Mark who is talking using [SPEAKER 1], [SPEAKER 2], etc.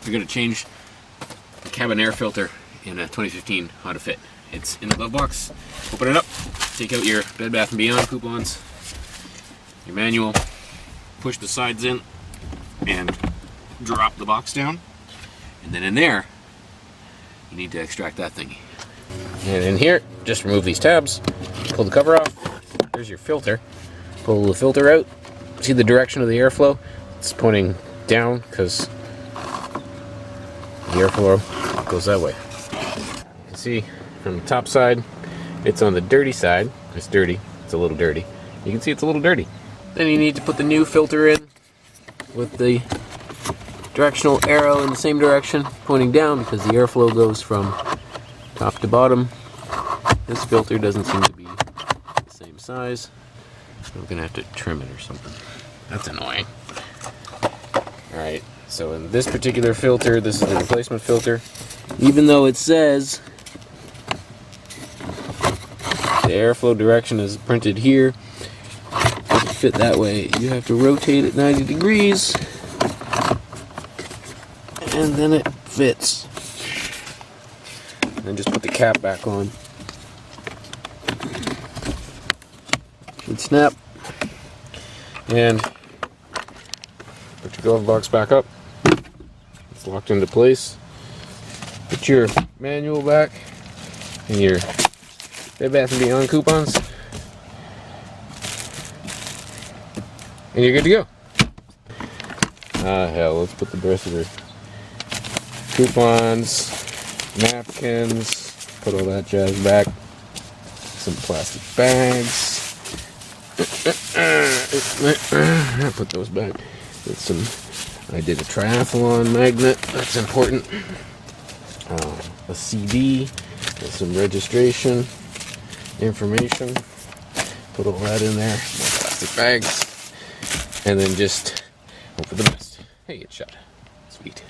[SPEAKER 1] We're going to change the cabin air filter in a 2015 Honda Fit. It's in the glove box. Open it up, take out your Bed Bath & Beyond coupons, your manual, push the sides in, and drop the box down. And then in there, you need to extract that thingy. And in here, just remove these tabs, pull the cover off. There's your filter. Pull the filter out. See the direction of the airflow? It's pointing down because the airflow goes that way. You can see from the top side, it's on the dirty side. It's dirty. It's a little dirty. You can see it's a little dirty. Then you need to put the new filter in with the directional arrow in the same direction, pointing down because the airflow goes from top to bottom. This filter doesn't seem to be the same size. I'm gonna have to trim it or something. That's annoying. Alright, so in this particular filter, this is the replacement filter. Even though it says the airflow direction is printed here, it doesn't fit that way. You have to rotate it 90 degrees and then it fits. And just put the cap back on. Should snap. And put your glove box back up. It's locked into place. Put your manual back and your Bed Bath & Beyond coupons. And you're good to go. Ah, hell, let's put the rest of the coupons, napkins, put all that jazz back. Some plastic bags. Put those back. With some, I did a triathlon magnet, that's important. A CD with some registration information. Put all that in there. More plastic bags. And then just hope for the best. Hey, get shot. Sweet.